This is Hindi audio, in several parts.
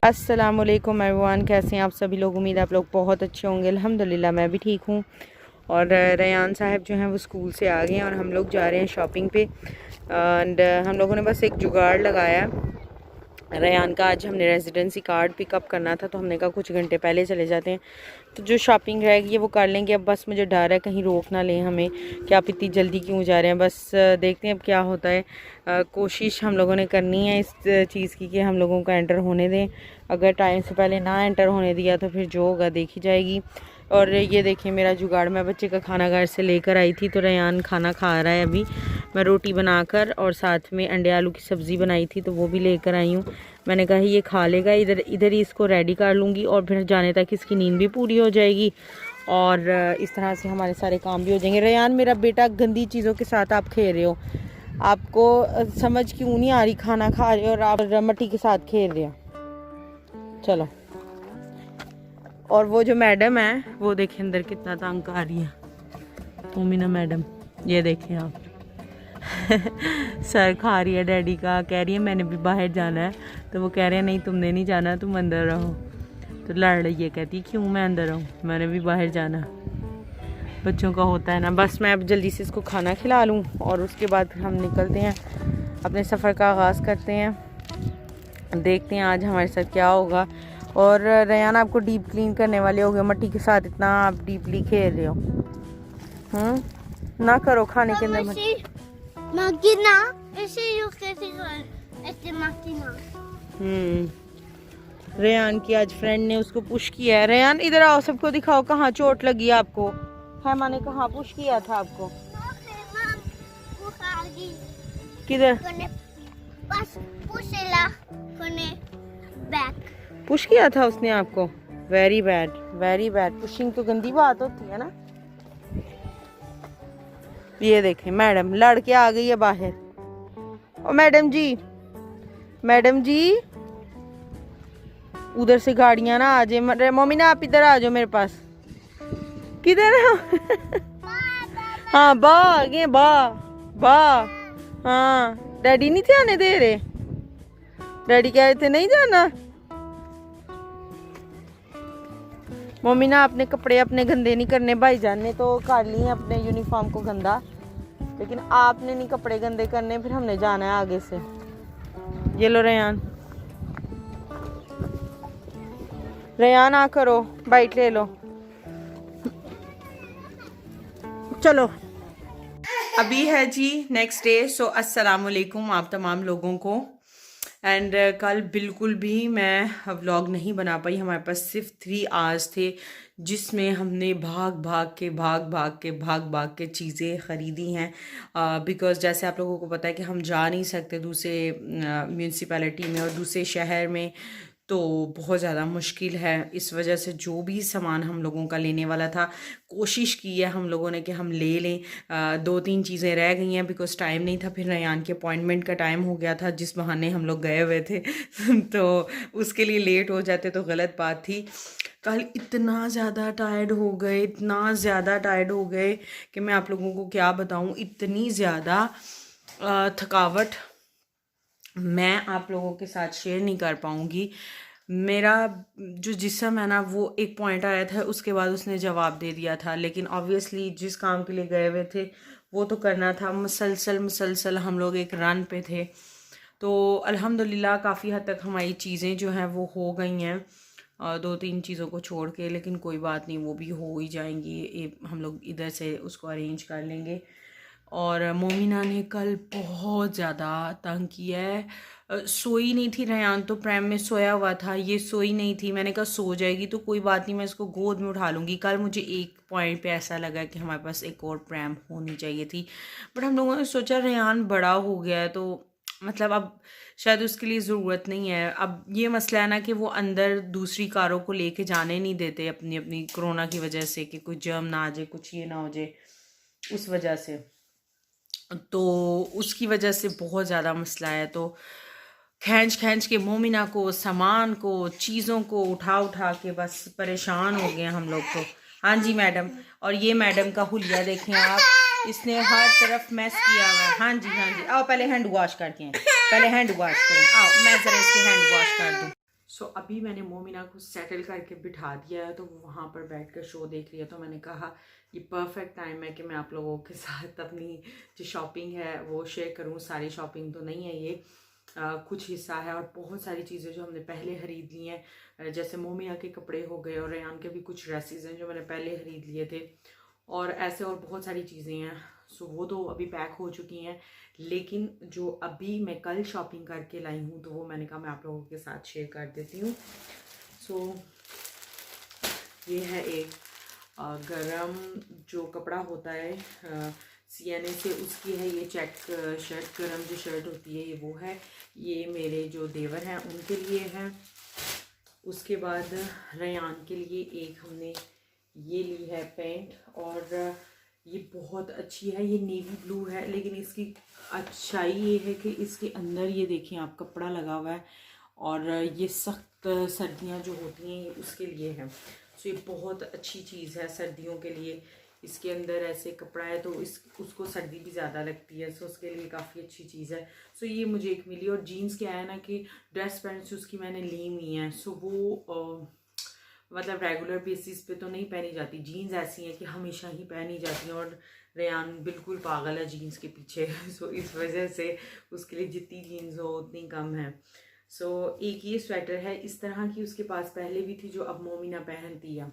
अस्सलाम वालेकुम एवरीवन, कैसे हैं आप सभी लोग। उम्मीद है आप लोग बहुत अच्छे होंगे। अल्हम्दुलिल्लाह मैं भी ठीक हूँ। और रेयान साहब जो हैं वो स्कूल से आ गए हैं और हम लोग जा रहे हैं शॉपिंग पे। एंड हम लोगों ने बस एक जुगाड़ लगाया। रेयान का आज हमने रेजिडेंसी कार्ड पिकअप करना था, तो हमने कहा कुछ घंटे पहले चले जाते हैं, तो जो शॉपिंग रहेगी है वो कर लेंगे। अब बस मुझे डर है कहीं रोक ना लें हमें कि आप इतनी जल्दी क्यों जा रहे हैं। बस देखते हैं अब क्या होता है। कोशिश हम लोगों ने करनी है इस चीज़ की कि हम लोगों को एंटर होने दें। अगर टाइम से पहले ना एंटर होने दिया तो फिर जो होगा देखी जाएगी। और ये देखिए मेरा जुगाड़, मैं बच्चे का खाना घर से लेकर आई थी, तो रेयान खाना खा रहा है अभी। मैं रोटी बनाकर और साथ में अंडे आलू की सब्ज़ी बनाई थी, तो वो भी लेकर आई हूँ। मैंने कहा ये खा लेगा, इधर इधर ही इसको रेडी कर लूँगी और फिर जाने तक इसकी नींद भी पूरी हो जाएगी और इस तरह से हमारे सारे काम भी हो जाएंगे। रेयान मेरा बेटा, गंदी चीज़ों के साथ आप खेल रहे हो, आपको समझ क्यों नहीं आ रही? खाना खा रहे हो और आप मट्टी के साथ खेल रहे हो। चलो। और वो जो मैडम है वो देखें अंदर कितना तंग आ रही है, मोमिना मैडम, ये देखें आप। सर खा रही है डैडी का, कह रही है मैंने भी बाहर जाना है, तो वो कह रहे हैं नहीं तुमने नहीं जाना, तुम अंदर रहो। तो लड़ रही है, कहती क्यों मैं अंदर रहूँ, मैंने भी बाहर जाना। बच्चों का होता है ना। बस मैं अब जल्दी से इसको खाना खिला लूँ और उसके बाद फिर हम निकलते हैं, अपने सफ़र का आगाज़ करते हैं। देखते हैं आज हमारे साथ क्या होगा। और रेयान आपको डीप क्लीन करने वाले हो गए, मट्टी के साथ इतना आप डीपली खेल रहे हो। ना करो खाने के अंदर रेयान की आज फ्रेंड ने उसको पुश किया है। रेयान इधर आओ, सबको दिखाओ कहाँ चोट लगी है आपको। हैमा ने कहाँ पुश किया था आपको? किधर पुश किया था उसने आपको? Very bad, very bad. Pushing तो गंदी बात होती है ना। ये देखें मैडम लड़के आ गई है बाहर। ओ मैडम जी, मैडम जी, उधर से गाड़ियां ना आ जाए। मम्मी ना आप इधर आ जाओ मेरे पास। किधर है? हाँ बा आगे, बा बा। हाँ डैडी नहीं थे आने दे रहे, डैडी कह रहे थे नहीं जाना। मम्मी ना अपने कपड़े अपने गंदे नहीं करने, भाईजान ने तो कर लिए अपने यूनिफॉर्म को गंदा, लेकिन आपने नहीं कपड़े गंदे करने, फिर हमने जाना है आगे से। ये लो रेयान, रेयान आ करो, बाइट ले लो, चलो। अभी है जी नेक्स्ट डे। सो अस्सलाम वालेकुम आप तमाम लोगों को। एंड कल बिल्कुल भी मैं व्लॉग नहीं बना पाई। हमारे पास सिर्फ 3 आवर्स थे जिसमें हमने भाग भाग के चीज़ें ख़रीदी हैं। बिकॉज़ जैसे आप लोगों को पता है कि हम जा नहीं सकते दूसरे म्यूनसिपैलिटी में और दूसरे शहर में, तो बहुत ज़्यादा मुश्किल है। इस वजह से जो भी सामान हम लोगों का लेने वाला था, कोशिश की है हम लोगों ने कि हम ले लें। 2-3 चीज़ें रह गई हैं बिकॉज़ टाइम नहीं था। फिर रेयान के अपॉइंटमेंट का टाइम हो गया था जिस बहाने हम लोग गए हुए थे तो उसके लिए लेट हो जाते तो गलत बात थी। कल इतना ज़्यादा टायर्ड हो गए, इतना ज़्यादा टायर्ड हो गए कि मैं आप लोगों को क्या बताऊँ। इतनी ज़्यादा थकावट मैं आप लोगों के साथ शेयर नहीं कर पाऊँगी। मेरा जो जिस्म है ना वो एक पॉइंट आया था, उसके बाद उसने जवाब दे दिया था, लेकिन ऑब्वियसली जिस काम के लिए गए हुए थे वो तो करना था। मुसलसल हम लोग एक रन पे थे, तो अल्हम्दुलिल्लाह काफ़ी हद तक हमारी चीज़ें जो हैं वो हो गई हैं, 2-3 चीज़ों को छोड़ के, लेकिन कोई बात नहीं, वो भी हो ही जाएंगी। हम लोग इधर से उसको अरेंज कर लेंगे। और मोमिना ने कल बहुत ज़्यादा तंग किया है। सोई नहीं थी। रेयान तो प्रैम में सोया हुआ था, ये सोई नहीं थी। मैंने कहा सो जाएगी तो कोई बात नहीं, मैं इसको गोद में उठा लूँगी। कल मुझे एक पॉइंट पे ऐसा लगा कि हमारे पास एक और प्रैम होनी चाहिए थी, बट हम लोगों ने सोचा रेयान बड़ा हो गया है तो मतलब अब शायद उसके लिए ज़रूरत नहीं है। अब ये मसला है ना कि वो अंदर दूसरी कारों को लेके जाने नहीं देते अपनी अपनी कोरोना की वजह से, कि कुछ जर्म ना आ जाए, कुछ ये ना हो जाए, उस वजह से। तो उसकी वजह से बहुत ज़्यादा मसला है। तो खींच के मोमिना को, सामान को, चीज़ों को उठा के बस परेशान हो गए हम लोग तो। हाँ जी मैडम। और ये मैडम का हुलिया देखें आप, इसने हर तरफ मैस किया हुआ है। हाँ जी हाँ जी, आओ पहले हैंड वॉश करके हैं, पहले हैंड वॉश करें। आओ मैं ज़रा इसके हैंड वॉश कर दूँ। सो अभी मैंने मोमिना को सेटल करके बिठा दिया है, तो वो वहाँ पर बैठ कर शो देख रही है। तो मैंने कहा ये परफेक्ट टाइम है कि मैं आप लोगों के साथ अपनी जो शॉपिंग है वो शेयर करूँ। सारी शॉपिंग तो नहीं है ये, कुछ हिस्सा है, और बहुत सारी चीज़ें जो हमने पहले ख़रीद ली हैं, जैसे मोमिना के कपड़े हो गए और रेयान के भी कुछ ड्रेसेस हैं जो मैंने पहले ख़रीद लिए थे, और ऐसे और बहुत सारी चीज़ें हैं। सो वो तो अभी पैक हो चुकी हैं, लेकिन जो अभी मैं कल शॉपिंग करके लाई हूँ तो वो मैंने कहा मैं आप लोगों के साथ शेयर कर देती हूँ। सो ये है एक गरम जो कपड़ा होता है CNA से, उसकी है ये चेक शर्ट। गरम जो शर्ट होती है ये वो है, ये मेरे जो देवर हैं उनके लिए है। उसके बाद रेयान के लिए एक हमने ये ली है पैंट, और ये बहुत अच्छी है, ये नेवी ब्लू है, लेकिन इसकी अच्छाई ये है कि इसके अंदर ये देखें आप कपड़ा लगा हुआ है, और ये सख्त सर्दियाँ जो होती हैं ये उसके लिए है। सो ये बहुत अच्छी चीज़ है सर्दियों के लिए। इसके अंदर ऐसे कपड़ा है तो उसको सर्दी भी ज़्यादा लगती है, सो उसके लिए काफ़ी अच्छी चीज़ है। सो ये मुझे एक मिली। और जीन्स क्या है ना कि ड्रेस पैंट्स उसकी मैंने ली हुई हैं, सो वो मतलब रेगुलर बेसिस पे तो नहीं पहनी जाती। जीन्स ऐसी हैं कि हमेशा ही पहनी जाती हैं, और रेयान बिल्कुल पागल है जीन्स के पीछे। सो इस वजह से उसके लिए जितनी जीन्स हो उतनी कम है। सो एक ये स्वेटर है इस तरह की, उसके पास पहले भी थी जो अब मोमिना पहनती है।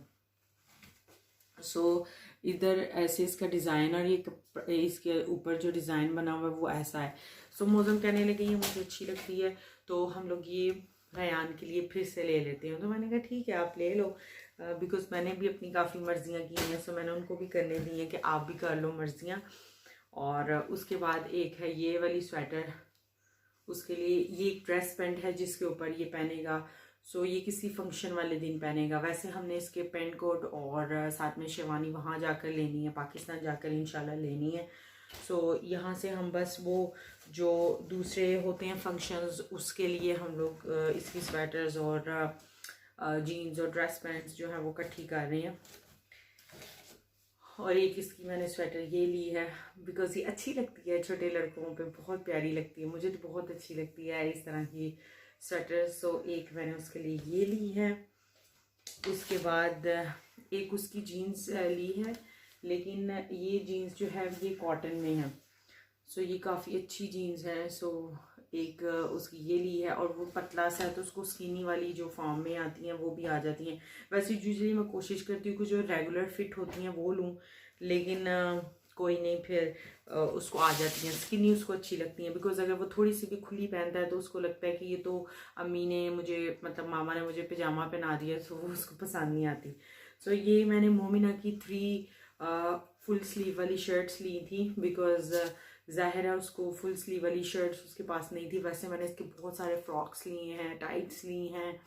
सो इधर ऐसे इसका डिज़ाइन, और ये इसके ऊपर जो डिज़ाइन बना हुआ है वो ऐसा है। सो मौसम कहने लगे ये मुझे अच्छी लगती है, तो हम लोग ये रेयान के लिए फिर से ले लेते हैं। तो मैंने कहा ठीक है आप ले लो, बिकॉज़ मैंने भी अपनी काफ़ी मर्जियाँ की हैं, सो मैंने उनको भी करने दी हैं कि आप भी कर लो मर्जियाँ। और उसके बाद एक है ये वाली स्वेटर, उसके लिए ये एक ड्रेस पैंट है जिसके ऊपर ये पहनेगा। सो ये किसी फंक्शन वाले दिन पहनेगा। वैसे हमने इसके पेंट कोट और साथ में शेरवानी वहाँ जाकर लेनी है, पाकिस्तान जाकर इंशाल्लाह लेनी है। सो यहाँ से हम बस वो जो दूसरे होते हैं फंक्शंस उसके लिए हम लोग इसकी स्वेटर्स और जीन्स और ड्रेस पैंट्स जो है वो इकट्ठी कर रहे हैं। और एक इसकी मैंने स्वेटर ये ली है बिकॉज ये अच्छी लगती है, छोटे लड़कों पे बहुत प्यारी लगती है, मुझे तो बहुत अच्छी लगती है इस तरह की स्वेटर। सो एक मैंने उसके लिए ये ली है। उसके बाद एक उसकी जीन्स ली है, लेकिन ये जीन्स जो है ये कॉटन में है। सो ये काफ़ी अच्छी जीन्स है। सो एक उसकी ये ली है, और वो पतला सा है तो उसको स्किनी वाली जो फॉर्म में आती हैं वो भी आ जाती हैं। वैसे यूजुअली मैं कोशिश करती हूँ कि जो रेगुलर फिट होती हैं वो लूँ, लेकिन कोई नहीं, फिर उसको आ जाती हैं स्किनी, उसको अच्छी लगती हैं। बिकॉज अगर वो थोड़ी सी भी खुली पहनता है तो उसको लगता है कि ये तो अम्मी ने मुझे, मतलब मामा ने मुझे पिजामा पहना दिया, सो वो उसको पसंद नहीं आती। सो ये मैंने मोमिना की 3 फुल स्लीव वाली शर्ट्स ली थी, बिकॉज ज़ाहिर है उसको फुल स्लीव वाली शर्ट्स उसके पास नहीं थी। वैसे मैंने इसके बहुत सारे फ्रॉक्स लिए हैं, टाइट्स ली हैं,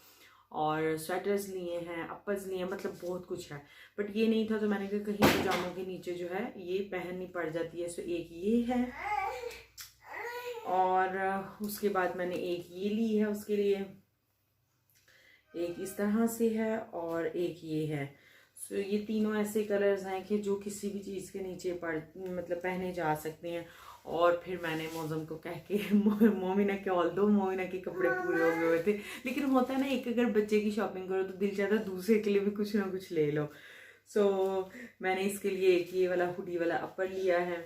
और स्वेटर्स लिए हैं, अपर्स लिए हैं, मतलब बहुत कुछ है। बट ये नहीं था तो मैंने कहा कहीं पजामों के नीचे जो है ये पहननी पड़ जाती है। सो एक ये है, और उसके बाद मैंने एक ये ली है उसके लिए, एक इस तरह से है, और एक ये है। सो ये तीनों ऐसे कलर्स हैं कि जो किसी भी चीज़ के नीचे मतलब पहने जा सकते हैं। और फिर मैंने मौसम को कह के मोमिना के मोमिना के कपड़े पूरे हो गए हुए थे, लेकिन होता है ना एक अगर बच्चे की शॉपिंग करो तो दिल चाहता है दूसरे के लिए भी कुछ ना कुछ ले लो। सो मैंने इसके लिए एक ये वाला हुडी वाला अपर लिया है।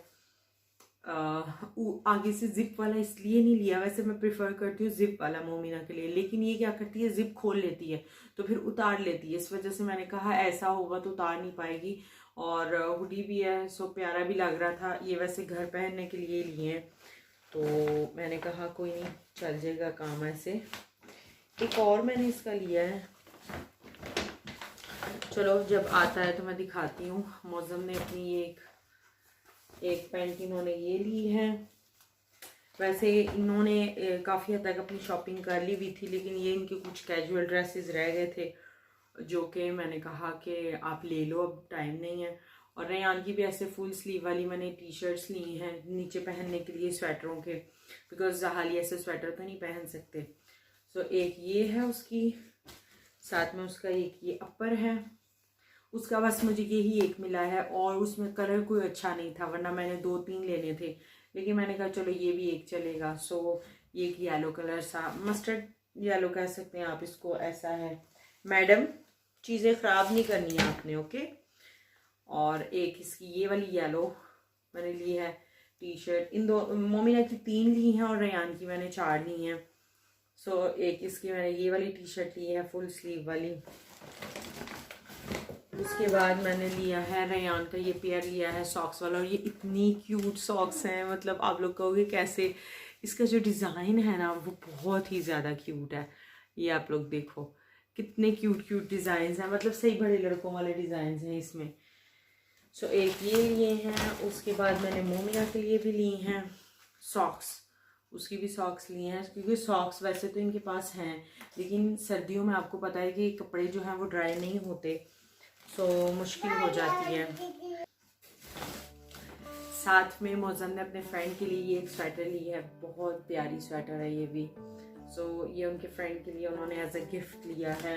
आगे से जिप वाला इसलिए नहीं लिया, वैसे मैं प्रेफर करती हूँ जिप वाला मोमिना के लिए, लेकिन ये क्या करती है जिप खोल लेती है तो फिर उतार लेती है। इस वजह से मैंने कहा ऐसा होगा तो उतार नहीं पाएगी। और हुडी भी है, सो प्यारा भी लग रहा था। ये वैसे घर पहनने के लिए लिए हैं, तो मैंने कहा कोई नहीं चल जाएगा काम ऐसे। एक और मैंने इसका लिया है, चलो जब आता है तो मैं दिखाती हूँ। मौसम ने अपनी एक पैंट इन्होंने ये ली है। वैसे इन्होंने काफ़ी हद तक अपनी शॉपिंग कर ली हुई थी, लेकिन ये इनके कुछ कैजुअल ड्रेसेस रह गए थे जो कि मैंने कहा कि आप ले लो, अब टाइम नहीं है। और रेयान की भी ऐसे फुल स्लीव वाली मैंने टी शर्ट्स ली हैं नीचे पहनने के लिए स्वेटरों के, बिकॉज हाली ऐसे स्वेटर तो नहीं पहन सकते। सो एक ये है उसकी, साथ में उसका एक ये अपर है। उसका बस मुझे यही एक मिला है, और उसमें कलर कोई अच्छा नहीं था, वरना मैंने 2-3 लेने थे, लेकिन मैंने कहा चलो ये भी एक चलेगा। सो ये एक येलो कलर सा, मस्टर्ड येलो कह सकते हैं आप इसको, ऐसा है। मैडम चीज़ें ख़राब नहीं करनी है आपने, ओके। और एक इसकी ये वाली येलो मैंने ली है टी शर्ट। इन दो मोमिना की 3 ली हैं और रेयान की मैंने 4 ली हैं। सो एक इसकी मैंने ये वाली टी शर्ट ली है फुल स्लीव वाली। उसके बाद मैंने लिया है रेयान का ये पेयर लिया है सॉक्स वाला, और ये इतनी क्यूट सॉक्स हैं, मतलब आप लोग कहोगे कैसे। इसका जो डिज़ाइन है ना वो बहुत ही ज़्यादा क्यूट है। ये आप लोग देखो कितने क्यूट क्यूट डिज़ाइन हैं, मतलब सही बड़े लड़कों वाले डिज़ाइन हैं इसमें। सो एक ये लिए हैं। उसके बाद मैंने मोमिना के लिए भी लिए हैं सॉक्स, उसकी भी सॉक्स लिए हैं, क्योंकि सॉक्स वैसे तो इनके पास हैं, लेकिन सर्दियों में आपको पता है कि कपड़े जो हैं वो ड्राई नहीं होते, सो मुश्किल हो जाती है। साथ में मौज़म ने अपने फ्रेंड के लिए ये एक स्वेटर ली है, बहुत प्यारी स्वेटर है ये भी। सो ये उनके फ्रेंड के लिए उन्होंने एज अ गिफ्ट लिया है।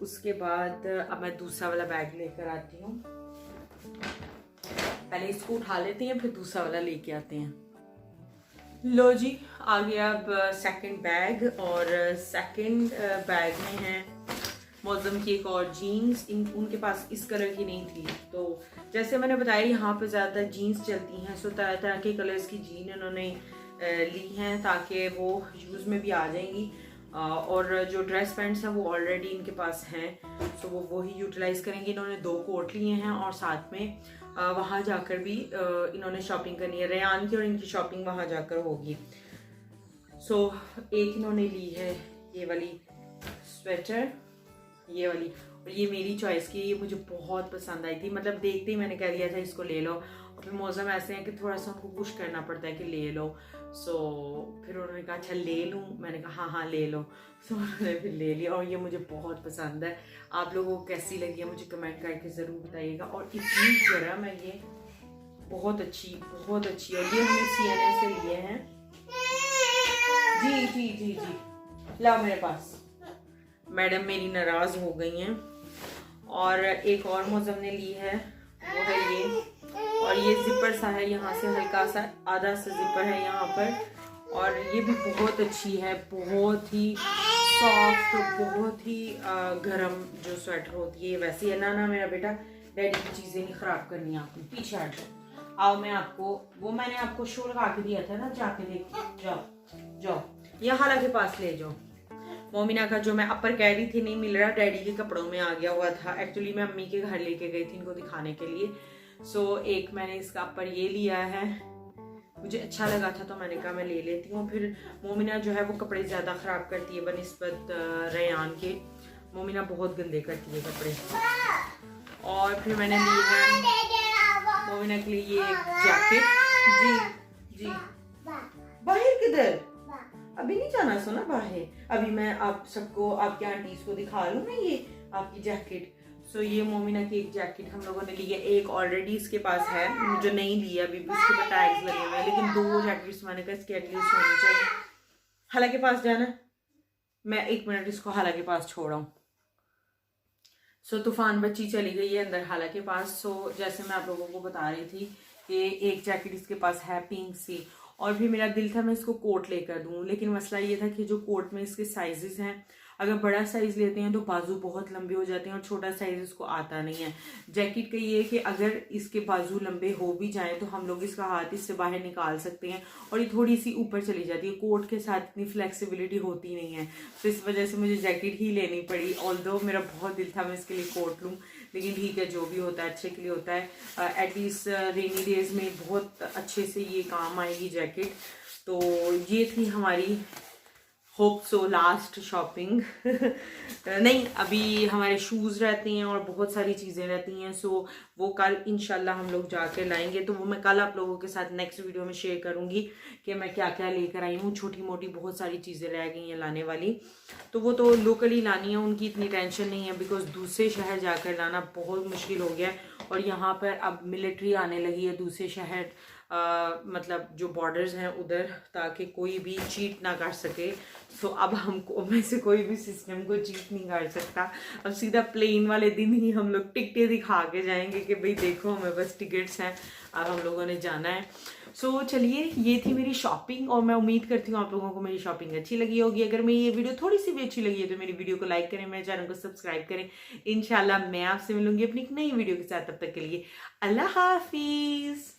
उसके बाद अब मैं दूसरा वाला बैग लेकर आती हूँ। पहले इसको उठा लेते हैं फिर दूसरा वाला लेके आते हैं। लो जी, आ गया अब सेकंड बैग, और सेकंड बैग में है मौज़म की एक और जीन्स। उनके पास इस कलर की नहीं थी, तो जैसे मैंने बताया यहाँ पे ज़्यादातर जीन्स चलती हैं, सो तरह तरह के कलर्स की जीन उन्होंने ली हैं ताकि वो यूज़ में भी आ जाएंगी। और जो ड्रेस पैंट्स हैं वो ऑलरेडी इनके पास हैं, सो वो वही यूटिलाइज़ करेंगे। इन्होंने 2 कोट लिए हैं और साथ में वहाँ जाकर भी इन्होंने शॉपिंग करनी है। रेयान की और इनकी शॉपिंग वहाँ जाकर होगी। सो एक इन्होंने ली है ये वाली स्वेटर, ये वाली, और ये मेरी चॉइस की, ये मुझे बहुत पसंद आई थी, मतलब देखते ही मैंने कह दिया था इसको ले लो। और फिर मौसम ऐसे हैं कि थोड़ा सा उनको पुश करना पड़ता है कि ले लो। सो फिर उन्होंने कहा अच्छा ले लूँ, मैंने कहा हाँ हाँ ले लो। सो उन्होंने फिर ले लिया, और ये मुझे बहुत पसंद है। आप लोगों को कैसी लगी है मुझे कमेंट करके ज़रूर बताइएगा। और इतनी गर्म है ये, बहुत अच्छी बहुत अच्छी। और ये हमने CNA से लिए हैं। जी जी जी जी, लाओ मेरे पास। मैडम मेरी नाराज़ हो गई हैं। और एक और मौज़म ने ली है, वो है ये, और ये जिपर सा है, यहाँ से हल्का सा आधा सा जिपर है यहाँ पर। और ये भी बहुत अच्छी है, बहुत ही सॉफ्ट, बहुत ही गर्म जो स्वेटर होती है वैसी है। ना मेरा बेटा, डैडी की चीज़ें नहीं ख़राब करनी है आपने, पीछे हट आओ। मैं आपको वो मैंने आपको शो लगा के दिया था ना, जाके देखो, जाओ जाओ यहाँ खाला के पास ले जाओ। मोमिना का जो मैं अपर कह रही थी नहीं मिल रहा, डैडी के कपड़ों में आ गया हुआ था। एक्चुअली मैं अम्मी के घर लेके गई थी इनको दिखाने के लिए। सो एक मैंने इसका अपर ये लिया है, मुझे अच्छा लगा था तो मैंने कहा मैं ले लेती हूँ। फिर मोमिना जो है वो कपड़े ज़्यादा ख़राब करती है बनिस्बत रेयान के। मोमिना बहुत गंदे करती है कपड़े। और फिर मैंने ली है मोमिना के लिए ये जैकेट। जी जी, बाहर किधर? अभी नहीं जाना सोना बाहर, अभी मैं आप सबको, आपके आंटीज को दिखा लूँ ना ये आपकी जैकेट। सो ये मोमिना की एक जैकेट हम लोगों ने ली है, एक ऑलरेडी इसके पास है जो नहीं ली है अभी भी, इसके ऊपर टैग्स लगे हुए हैं, लेकिन 2 जैकेट्स मैंने कहा इसके एटलीस्ट होनी चाहिए। हाला के पास जाना, मैं 1 मिनट इसको हाला के पास छोड़ आऊँ। सो तूफान बच्ची चली गई है अंदर हाला के पास। सो जैसे मैं आप लोगों को बता रही थी कि एक जैकेट इसके पास है पिंक सी, और भी मेरा दिल था मैं इसको कोट लेकर दूँ, लेकिन मसला ये था कि जो कोट में इसके साइजेस हैं, अगर बड़ा साइज़ लेते हैं तो बाजू बहुत लंबे हो जाते हैं और छोटा साइज़ इसको आता नहीं है। जैकेट का ये है कि अगर इसके बाजू लंबे हो भी जाएं तो हम लोग इसका हाथ इससे बाहर निकाल सकते हैं, और ये थोड़ी सी ऊपर चली जाती है। कोट के साथ इतनी फ्लेक्सिबिलिटी होती नहीं है, तो इस वजह से मुझे जैकेट ही लेनी पड़ी। ऑल्दो मेरा बहुत दिल था मैं इसके लिए कोट लूँ, लेकिन ठीक है जो भी होता है अच्छे के लिए होता है। एटलीस्ट रेनी डेज में बहुत अच्छे से ये काम आएगी जैकेट। तो ये थी हमारी होप सो लास्ट शॉपिंग। नहीं, अभी हमारे शूज़ रहते हैं और बहुत सारी चीज़ें रहती हैं। सो वो कल इंशाल्लाह हम लोग जाके लाएंगे, तो वो मैं कल आप लोगों के साथ नेक्स्ट वीडियो में शेयर करूंगी कि मैं क्या क्या लेकर आई हूँ। छोटी मोटी बहुत सारी चीज़ें रह गई हैं लाने वाली, तो वो तो लोकली लानी है, उनकी इतनी टेंशन नहीं है, बिकॉज दूसरे शहर जाकर लाना बहुत मुश्किल हो गया है। और यहाँ पर अब मिलिट्री आने लगी है दूसरे शहर, मतलब जो बॉर्डर्स हैं उधर, ताकि कोई भी चीट ना कर सके। सो अब हमको में से कोई भी सिस्टम को चीट नहीं कर सकता। अब सीधा प्लेन वाले दिन ही हम लोग टिकटें दिखा के जाएंगे कि भाई देखो हमें बस टिकट्स हैं। अब हम लोगों ने जाना है। सो चलिए, ये थी मेरी शॉपिंग और मैं उम्मीद करती हूँ आप लोगों को मेरी शॉपिंग अच्छी लगी होगी। अगर मेरी ये वीडियो थोड़ी सी भी अच्छी लगी है तो मेरी वीडियो को लाइक करें, मेरे चैनल को सब्सक्राइब करें। इंशाल्लाह मैं आपसे मिलूंगी अपनी एक नई वीडियो के साथ। तब तक के लिए अल्लाह हाफिज।